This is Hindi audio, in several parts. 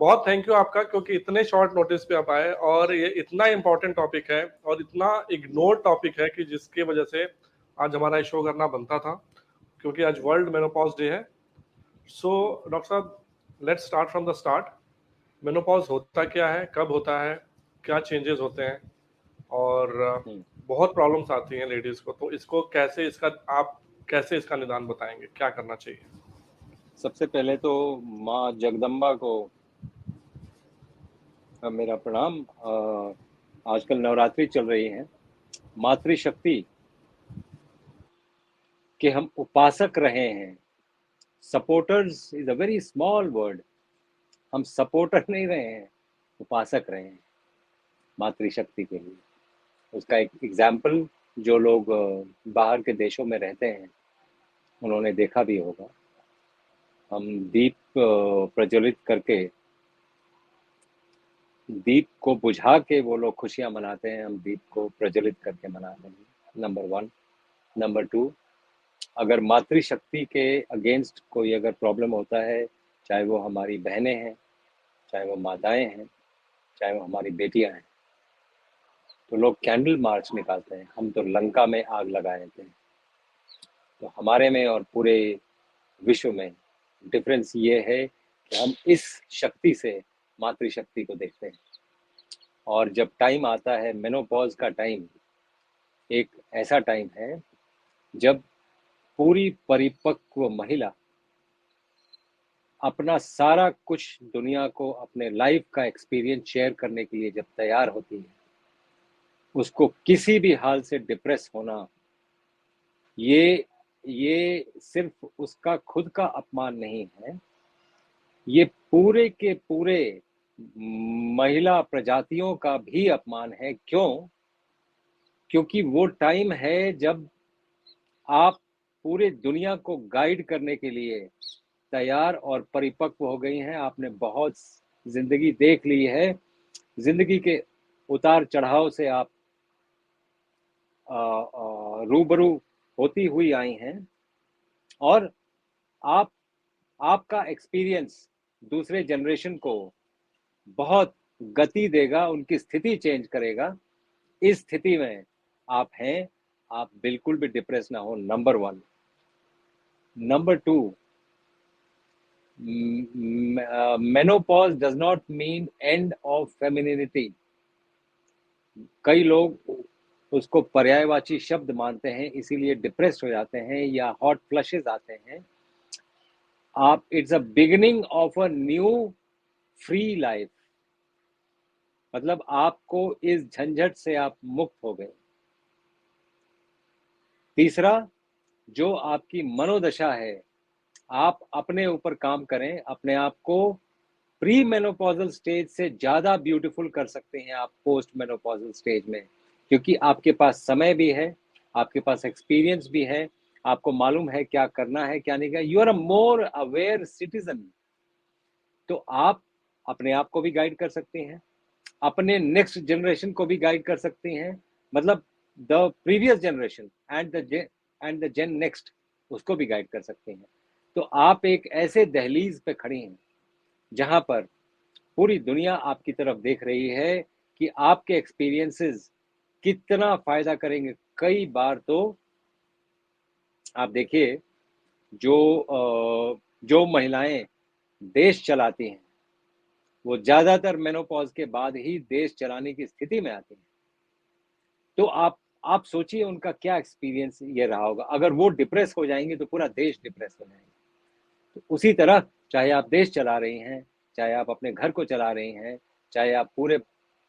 बहुत थैंक यू आपका, क्योंकि इतने शॉर्ट नोटिस पे आप आए और ये इतना इम्पोर्टेंट टॉपिक है और इतना इग्नोर टॉपिक है कि जिसकी वजह से आज हमारा शो करना बनता था, क्योंकि आज वर्ल्ड मेनोपॉज डे है। सो डॉक्टर साहब, let's start from the start. Menopause होता क्या है, कब होता है, क्या चेंजेस होते हैं, और हम्म, बहुत प्रॉब्लम्स आती हैं लेडीज को, तो इसको कैसे, इसका आप कैसे इसका निदान बताएंगे, क्या करना चाहिए? सबसे पहले तो माँ जगदम्बा को मेरा प्रणाम। आजकल नवरात्रि चल रही है। मातृशक्ति के हम उपासक रहे हैं। Supporters is a very small word. हम सपोर्टर नहीं रहे हैं, उपासक रहे हैं मातृशक्ति के लिए। उसका एक एग्जाम्पल जो लोग बाहर के देशों में रहते हैं उन्होंने देखा भी होगा। हम दीप प्रज्वलित करके, दीप को बुझा के वो लोग खुशियां मनाते हैं, हम दीप को प्रज्वलित करके मनाते हैं। Number one. नंबर टू, अगर मातृशक्ति के अगेंस्ट कोई अगर प्रॉब्लम होता है, चाहे वो हमारी बहनें हैं, चाहे वो माताएं हैं, चाहे वो हमारी बेटियां हैं, तो लोग कैंडल मार्च निकालते हैं। हम तो लंका में आग लगा देते हैं। तो हमारे में और पूरे विश्व में डिफरेंस ये है कि हम इस शक्ति से मातृशक्ति को देखते हैं। और जब टाइम आता है मेनोपॉज का टाइम, एक ऐसा टाइम है जब पूरी परिपक्व महिला अपना सारा कुछ दुनिया को, अपने लाइफ का एक्सपीरियंस शेयर करने के लिए जब तैयार होती है, उसको किसी भी हाल से डिप्रेस होना, ये सिर्फ उसका खुद का अपमान नहीं है, ये पूरे के पूरे महिला प्रजातियों का भी अपमान है। क्यों? क्योंकि वो टाइम है जब आप पूरे दुनिया को गाइड करने के लिए तैयार और परिपक्व हो गई हैं। आपने बहुत जिंदगी देख ली है। जिंदगी के उतार चढ़ाव से आप रूबरू होती हुई आई हैं। और आप आपका एक्सपीरियंस दूसरे जनरेशन को बहुत गति देगा, उनकी स्थिति चेंज करेगा। इस स्थिति में आप हैं, आप बिल्कुल भी डिप्रेस ना हो। Number one. Number two, menopause does not mean end of femininity. कई लोग उसको पर्यायवाची शब्द मानते हैं, इसीलिए डिप्रेस्ड हो जाते हैं या हॉट फ्लशेस आते हैं। आप, it's a beginning of a new free life. मतलब आपको इस झंझट से आप मुक्त हो गए। तीसरा, जो आपकी मनोदशा है, आप अपने ऊपर काम करें। अपने आप को प्री मेनोपॉजल स्टेज से ज्यादा ब्यूटीफुल कर सकते हैं आप पोस्ट मेनोपॉजल स्टेज में, क्योंकि आपके पास समय भी है, आपके पास एक्सपीरियंस भी है, आपको मालूम है क्या करना है क्या नहीं करना। You are a more aware citizen. तो आप अपने आप को भी गाइड कर सकते हैं, अपने नेक्स्ट जनरेशन को भी गाइड कर सकती हैं। मतलब the previous generation and the gen next, उसको भी गाइड कर सकते हैं। तो आप एक ऐसे दहलीज पे खड़ी हैं जहां पर पूरी दुनिया आपकी तरफ देख रही है कि आपके एक्सपीरियंसेस कितना फायदा करेंगे। कई बार तो आप देखिए, जो महिलाएं देश चलाती हैं, वो ज्यादातर मेनोपॉज के बाद ही देश चलाने की स्थिति में आती हैं। तो आप सोचिए उनका क्या एक्सपीरियंस ये रहा होगा। अगर वो डिप्रेस हो जाएंगे तो पूरा देश डिप्रेस हो जाएंगे। तो उसी तरह, चाहे आप देश चला रही हैं, चाहे आप अपने घर को चला रही हैं, चाहे आप पूरे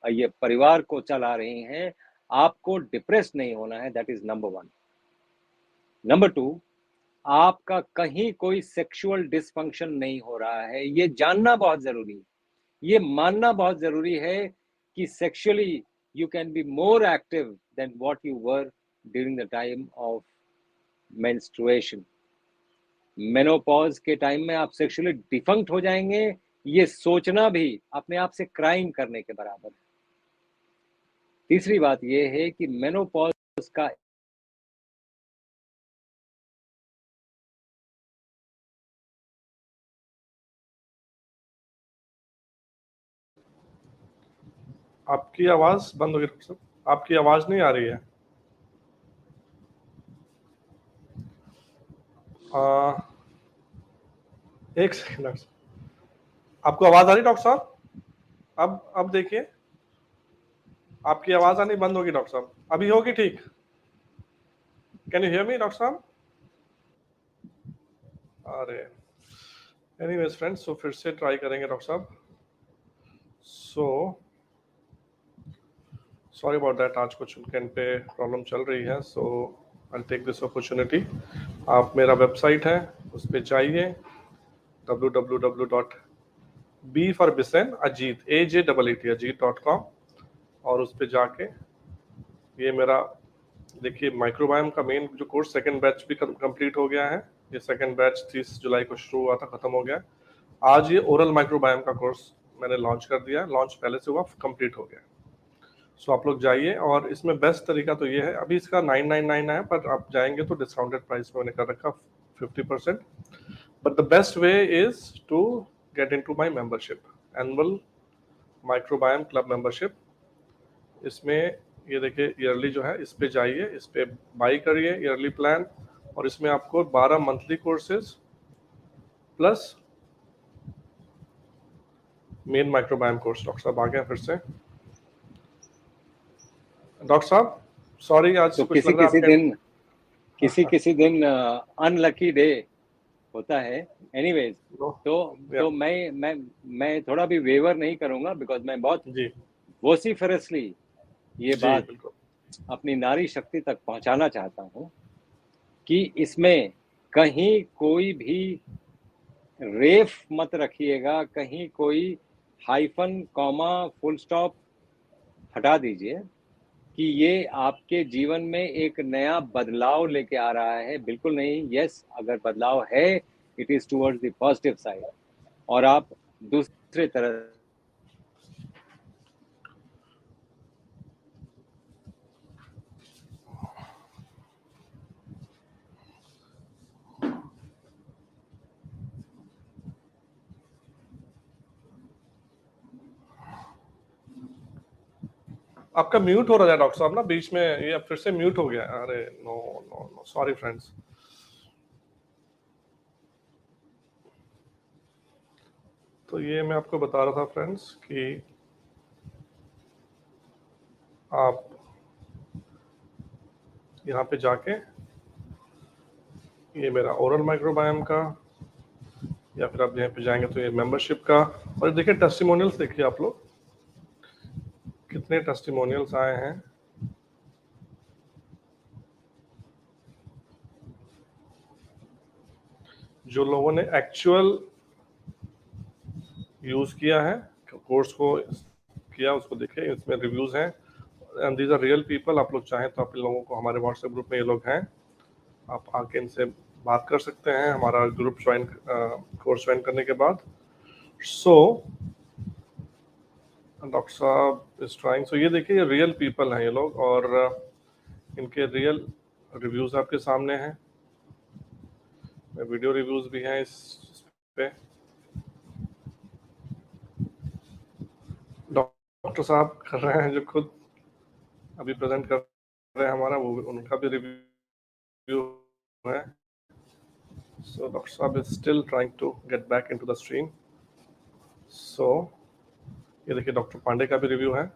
ये परिवार को चला रही हैं, आपको डिप्रेस नहीं होना है। That is number one. Number two, आपका कहीं कोई सेक्सुअल डिसफंक्शन नहीं हो रहा है, ये जानना बहुत जरूरी है। ये मानना बहुत जरूरी है कि sexually you can be more active than what you were during the time of menstruation. Menopause के टाइम में आप सेक्सुअली डिफंक्ट हो जाएंगे, ये सोचना भी अपने आप से क्राइम करने के बराबर है। तीसरी बात यह है कि मेनोपॉज का आपकी आवाज बंद हो गई डॉक्टर साहब, आपकी आवाज नहीं आ रही है। आ, एक सेकंड डॉक्टर साहब। आपको आवाज आ रही है डॉक्टर साहब? अब देखिए, आपकी आवाज आनी बंद होगी डॉक्टर साहब, अभी होगी ठीक? Can you hear me doctor साहब? अरे, एनीवेज फ्रेंड्स, तो फिर से ट्राई करेंगे डॉक्टर साहब। सो सॉरी अबाउट दैट, आज कुछ उनके पे प्रॉब्लम चल रही है। सो आई टेक दिस अपॉर्चुनिटी। आप मेरा वेबसाइट है, उस पर जाइए, www.b for Bisan Ajit AJEET अजीत.com, और उस पर जाके ये मेरा देखिए माइक्रोबायोम का मेन जो कोर्स सेकंड बैच भी कंप्लीट हो गया है। ये सेकंड बैच 30 जुलाई को शुरू हुआ था, खत्म हो गया। आज ये ओरल माइक्रोबायोम का कोर्स मैंने लॉन्च कर दिया, लॉन्च पहले से हुआ, कंप्लीट हो गया। सो आप लोग जाइए, और इसमें बेस्ट तरीका तो ये है, अभी इसका 999 है, पर आप जाएंगे तो डिस्काउंटेड प्राइस में मैंने कर रखा 50%। But the best way is to get into my membership, annual microbiome club membership. इसमें ये देखिए ईयरली जो है, इस पे जाइए, इस पे बाई करिए ईयरली प्लान, और इसमें आपको 12 monthly courses plus main microbiome course. Doctor साहब आ गए फिर से। डॉक्टर साहब सॉरी, आज तो कुछ लग रहा है आपके किसी किसी दिन अनलकी डे होता है। एनीवेज, तो मैं थोड़ा भी वेवर नहीं करूंगा, बिकॉज मैं बहुत जी वोसिफरसली ये जी बात बिल्कुल। अपनी नारी शक्ति तक पहुंचाना चाहता हूं कि इसमें कहीं कोई भी रेफ मत रखिएगा, कहीं कोई हाइफन कॉमा फुल स्टॉप हटा दीजिए कि ये आपके जीवन में एक नया बदलाव लेके आ रहा है। बिल्कुल नहीं। यस, अगर बदलाव है, it is towards the positive side, और आप दूसरे तरह आपका म्यूट हो रहा है डॉक्टर साहब ना, बीच में ये फिर से म्यूट हो गया। अरे no no no, sorry friends. तो ये मैं आपको बता रहा था फ्रेंड्स कि आप यहाँ पे जाके, ये मेरा ओरल माइक्रोबायोम का, या फिर आप यहाँ पे जाएंगे तो ये मेंबरशिप का, और देखिए टेस्टिमोनियल्स देखिए आप लोग, कितने टेस्टिमोनियल्स आए हैं। जो लोगों ने एक्चुअल यूज किया है, कोर्स को किया, उसको देखे, इसमें रिव्यूज हैं, and these are real people. आप लोग चाहें तो आप इन लोगों को, हमारे व्हाट्सएप ग्रुप में ये लोग हैं, आप आके इनसे बात कर सकते हैं हमारा ग्रुप ज्वाइन, कोर्स ज्वाइन करने के बाद। सो डॉक्टर साहब इज ट्राइंग। सो ये देखिए, ये रियल पीपल हैं ये लोग, और इनके रियल रिव्यूज आपके सामने हैं, वीडियो रिव्यूज भी हैं इस पे। डॉक्टर साहब कर रहे हैं, जो खुद अभी प्रेजेंट कर रहे हैं हमारा, वो उनका भी रिव्यू है। सो डॉक्टर साहब is still trying to get back into the stream. So ये देखिए डॉक्टर पांडे का भी रिव्यू है।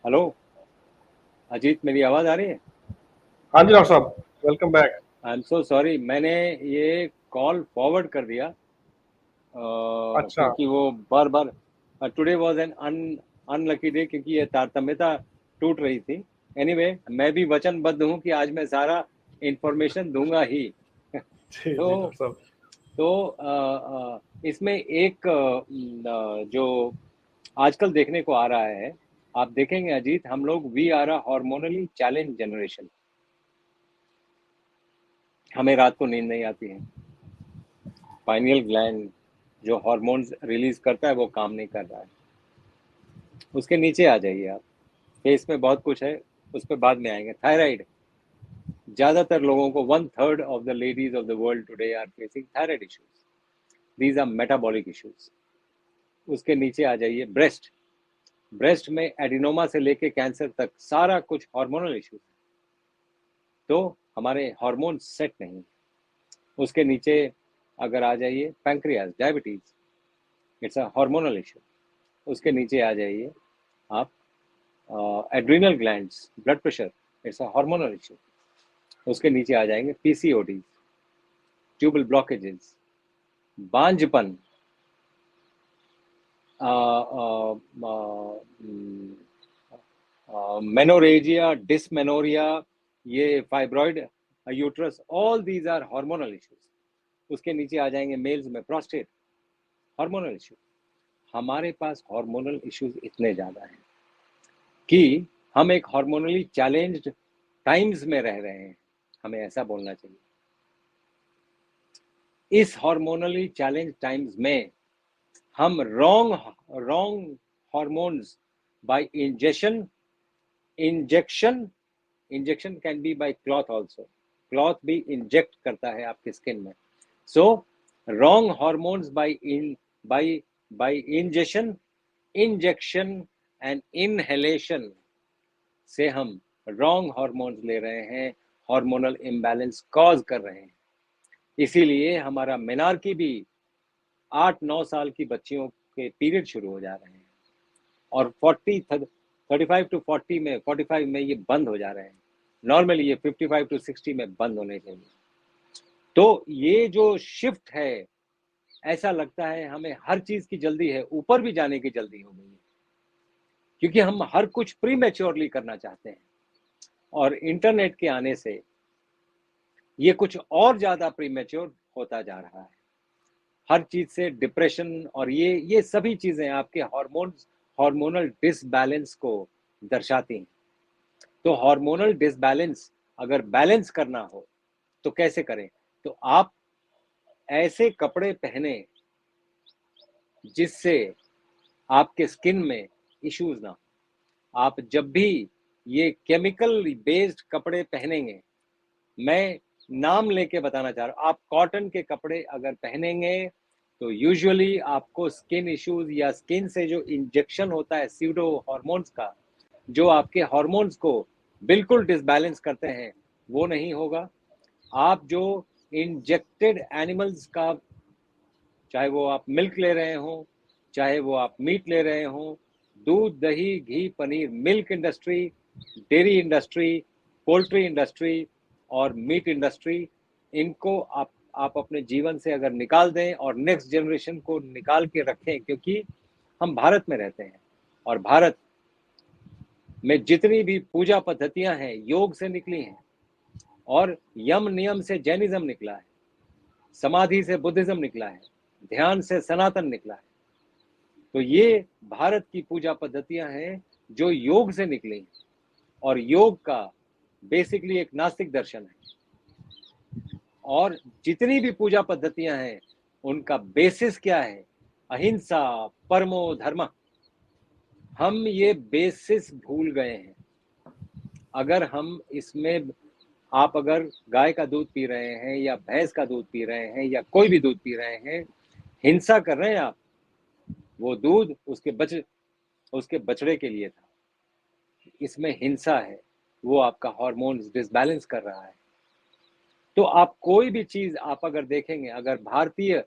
हेलो अजीत, मेरी आवाज आ रही है? हाँ जी डॉक्टर साहब, welcome back. I am so sorry, मैंने ये कॉल फॉरवर्ड कर दिया अच्छा। क्योंकि वो बार बार, today was an unlucky day, क्योंकि ये तारतम्यता टूट रही थी। एनीवे, मैं भी वचनबद्ध हूँ कि आज मैं सारा इंफॉर्मेशन दूंगा ही। जी जी तो डॉक्टर साहब। इसमें एक जो आजकल देखने को आ रहा है, आप देखेंगे अजीत, हम लोग we are a hormonally challenge generation. हमें रात को नींद नहीं आती है, पाइनियल ग्लैंड जो हार्मोन्स रिलीज करता है वो काम नहीं कर रहा है। उसके नीचे आ जाइए आप, फेस में बहुत कुछ है, उस पर बाद में आएंगे। थायराइड, ज्यादातर लोगों को 1/3 of the ladies of the world today are facing thyroid issues. These are metabolic issues. उसके नीचे आ जाइए, ब्रेस्ट, ब्रेस्ट में एडिनोमा से लेके कैंसर तक सारा कुछ हार्मोनल इश्यूज है। तो हमारे हार्मोन सेट नहीं। उसके नीचे अगर आ जाइए, pancreas, diabetes, it's a hormonal issue. उसके नीचे आ जाइए आप, adrenal glands, blood pressure, it's a hormonal issue. उसके नीचे आ जाएंगे पीसीओडी, ट्यूबल ब्लॉकेजेस, बांझपन, मेनोरेजिया, डिसमेनोरिया, ये fibroid uterus, all these are hormonal issues. उसके नीचे आ जाएंगे मेल्स में प्रोस्टेट, हार्मोनल इशू। हमारे पास हार्मोनल इश्यूज इतने ज्यादा हैं कि हम एक हार्मोनली चैलेंज्ड टाइम्स में रह रहे हैं, हमें ऐसा बोलना चाहिए। इस हार्मोनली चैलेंज टाइम्स में हम wrong hormones by injection injection can be by cloth also, cloth भी इंजेक्ट करता है आपकी स्किन में। So wrong hormones by by injection and inhalation से हम रॉन्ग हार्मोन्स ले रहे हैं, हार्मोनल इम्बैलेंस कॉज कर रहे हैं। इसीलिए हमारा मेनार्की भी 8-9 साल की बच्चियों के पीरियड शुरू हो जा रहे हैं और 45 में ये बंद हो जा रहे हैं। नॉर्मली ये 55 to 60 में बंद होने चाहिए। तो ये जो शिफ्ट है, ऐसा लगता है हमें हर चीज की जल्दी है, ऊपर भी जाने की जल्दी हो गई है, क्योंकि हम हर कुछ प्री मैच्योरली करना चाहते हैं। और इंटरनेट के आने से ये कुछ और ज्यादा प्रीमेच्योर होता जा रहा है। हर चीज से डिप्रेशन और ये सभी चीजें आपके हार्मोनल डिसबैलेंस को दर्शाती हैं। तो हार्मोनल डिसबैलेंस अगर बैलेंस करना हो तो कैसे करें? तो आप ऐसे कपड़े पहने जिससे आपके स्किन में इश्यूज ना। आप जब भी ये केमिकल बेस्ड कपड़े पहनेंगे, मैं नाम लेके बताना चाह रहा हूँ, आप कॉटन के कपड़े अगर पहनेंगे तो यूजुअली आपको स्किन इश्यूज या स्किन से जो इंजेक्शन होता है सीडो हार्मोन्स का, जो आपके हार्मोन्स को बिल्कुल डिसबैलेंस करते हैं, वो नहीं होगा। आप जो इंजेक्टेड एनिमल्स का, चाहे वो आप मिल्क ले रहे हो, चाहे वो आप मीट ले रहे हो, दूध, दही, ghee, paneer, milk industry, dairy industry, poultry industry और मीट इंडस्ट्री, इनको आप अपने जीवन से अगर निकाल दें और नेक्स्ट जनरेशन को निकाल के रखें, क्योंकि हम भारत में रहते हैं और भारत में जितनी भी पूजा पद्धतियां हैं योग से निकली हैं और यम नियम से जैनिज्म निकला है, समाधि से बुद्धिज्म निकला है, ध्यान से सनातन निकला है। तो ये भारत की पूजा पद्धतियां हैं जो योग से निकली और योग का बेसिकली एक नास्तिक दर्शन है। और जितनी भी पूजा पद्धतियां हैं उनका बेसिस क्या है? अहिंसा, परमो धर्म। हम ये बेसिस भूल गए हैं। अगर हम इसमें, आप अगर गाय का दूध पी रहे हैं या भैंस का दूध पी रहे हैं या कोई भी दूध पी रहे हैं, हिंसा कर रहे हैं आप, वो दूध उसके बछड़े के लिए था। इसमें हिंसा है, वो आपका हार्मोन्स डिसबैलेंस कर रहा है। तो आप कोई भी चीज आप अगर देखेंगे, अगर भारतीय